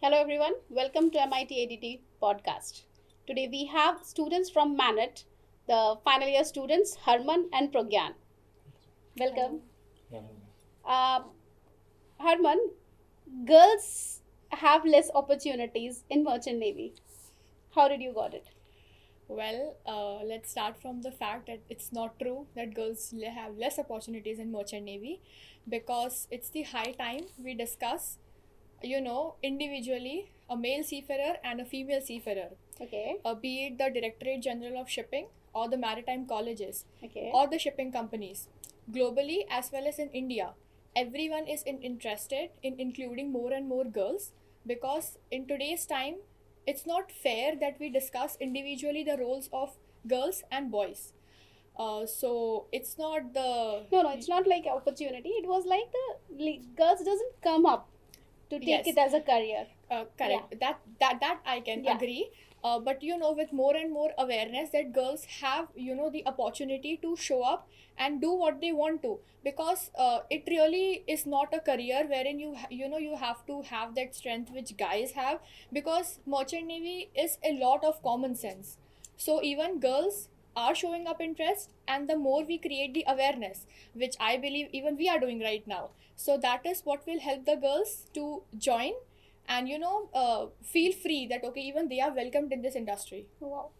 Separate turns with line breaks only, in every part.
Hello everyone, welcome to MIT ADT podcast. Today we have students from Manet, the final year students Harman and Pragyan. Welcome. Uh, Harman, girls have less opportunities in merchant navy. How did you got it?
Let's start from the fact that it's not true that girls have less opportunities in merchant navy, because it's the high time we discuss, individually a male seafarer and a female seafarer,
Okay.
be it the Directorate General of Shipping or the maritime colleges
Okay.
or the shipping companies, globally as well as in India. Everyone is interested in including more and more girls, because in today's time, it's not fair that we discuss individually the roles of girls and boys. So it's not the
No, it's not like opportunity. It was like the girls doesn't come up to take
Yes.
it as a career.
Correct. That I can
Yeah.
agree. But with more and more awareness that girls have the opportunity to show up and do what they want to, because it really is not a career wherein you have to have that strength which guys have, because merchant navy is a lot of common sense. So even girls are showing up interest, and the more we create the awareness, which I believe even we are doing right now, so that is what will help the girls to join and feel free that okay, even they are welcomed in this industry.
Wow,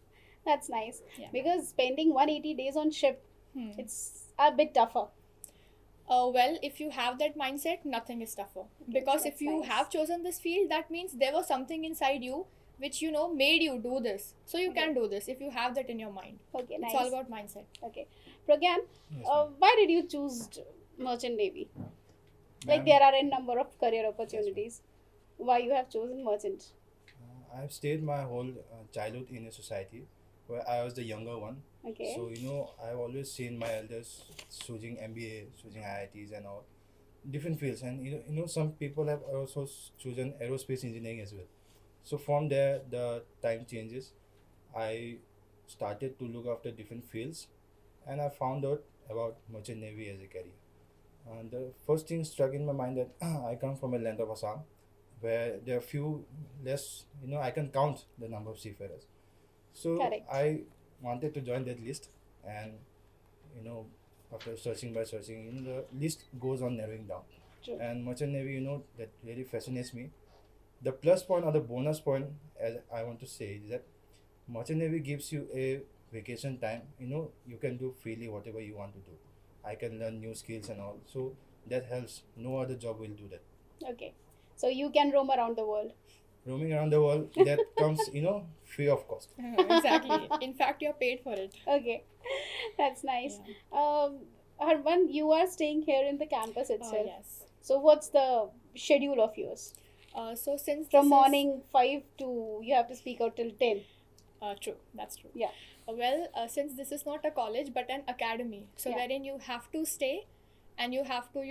that's nice.
Yeah.
Because spending 180 days on ship, it's a bit tougher.
Well, if you have that mindset, nothing is tougher, because if
that's
you
nice.
have chosen this field, that means there was something inside you which made you do this, so you can do this if you have that in your mind.
Okay,
It's
nice.
all about mindset.
Okay, Pragyan,
Yes,
why did you choose merchant navy? Like
ma'am.
there are a number of career opportunities. Why you have chosen merchant?
I've stayed my whole childhood in a society where I was the younger one.
Okay.
So, I've always seen my elders choosing MBA, choosing IITs and all different fields. And, some people have also chosen aerospace engineering as well. So, from there, the time changes. I started to look after different fields and I found out about merchant navy as a career. And the first thing struck in my mind that I come from a land of Assam where there are few less, I can count the number of seafarers. So
Correct.
I wanted to join that list, and you know, after searching by searching, the list goes on narrowing down.
True.
And merchant navy, that really fascinates me. The plus point or the bonus point, as I want to say, is that merchant navy gives you a vacation time. You can do freely whatever you want to do. I can learn new skills and all. So that helps. No other job will do that.
Okay, so you can roam around the world.
Roaming around the world, that comes free of cost.
Exactly. In fact, you're paid for it.
Okay, that's nice. Harman, you are staying here in the campus itself.
Yes.
So what's the schedule of yours?
So since
From
this is-
morning 5 to you have to speak out till 10.
True, that's true.
Yeah.
Since this is not a college but an academy, so
Yeah.
wherein you have to stay and you have to,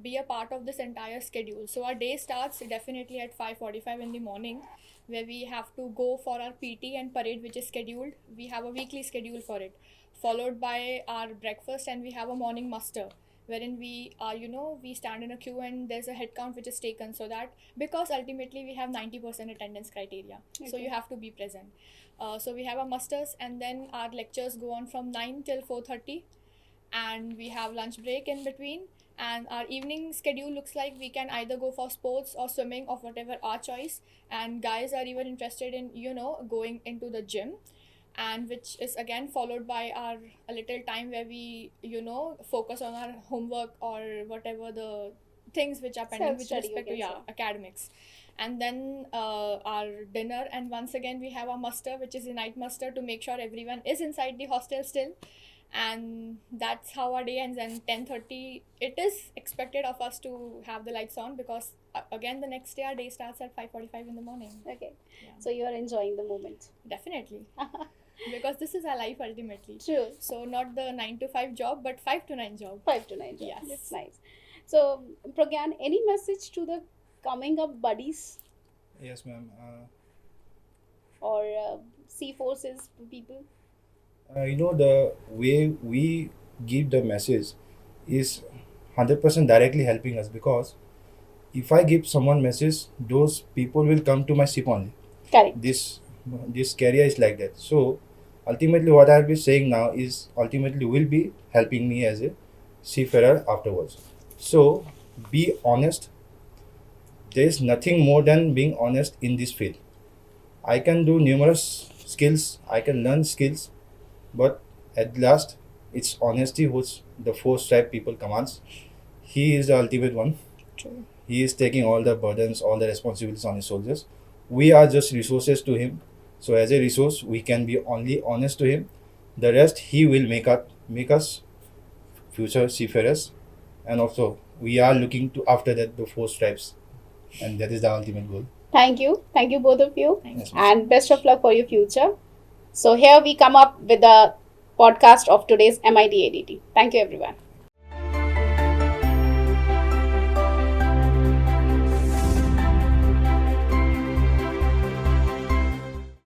be a part of this entire schedule. So our day starts definitely at 5:45 in the morning, where we have to go for our PT and parade, which is scheduled. We have a weekly schedule for it, followed by our breakfast, and we have a morning muster, wherein we are, we stand in a queue and there's a head count which is taken, so that because ultimately we have 90% attendance criteria, so
Okay.
you have to be present. So we have our musters, and then our lectures go on from 9 till 4:30, and we have lunch break in between. And our evening schedule looks like we can either go for sports or swimming, of whatever our choice. And guys are even interested in going into the gym, and which is again followed by our a little time where we focus on our homework or whatever the things which are pending with
Self-study,
respect
you
to
can say.
academics. And then our dinner, and once again we have our muster, which is the night muster, to make sure everyone is inside the hostel still. And that's how our day ends. And 10:30 it is expected of us to have the lights on, because again the next day our day starts at 5:45 in the morning.
Okay.
Yeah.
So you are enjoying the moment.
Definitely. Because this is our life ultimately.
True.
So not the 9 to 5 job, but 5 to 9 job.
5 to 9 job.
Yes.
That's nice. So, Pragyan, any message to the coming up buddies
Yes, ma'am.
or sea forces people?
The way we give the message is 100% directly helping us, because if I give someone message, those people will come to my ship only.
Correct.
This career is like that. So ultimately what I'll be saying now is ultimately will be helping me as a seafarer afterwards. So be honest. There is nothing more than being honest in this field. I can do numerous skills, I can learn skills, but at last it's honesty which the 4 stripe people commands. He is the ultimate one.
True.
He is taking all the burdens, all the responsibilities on his shoulders. We are just resources to him. So as a resource, we can be only honest to him. The rest he will make us future seafarers, and also we are looking to after that the 4 stripes, and that is the ultimate goal.
Thank you both of you,
Yes, ma'am.
and best of luck for your future. So here we come up with the podcast of today's MIT ADT. Thank you everyone.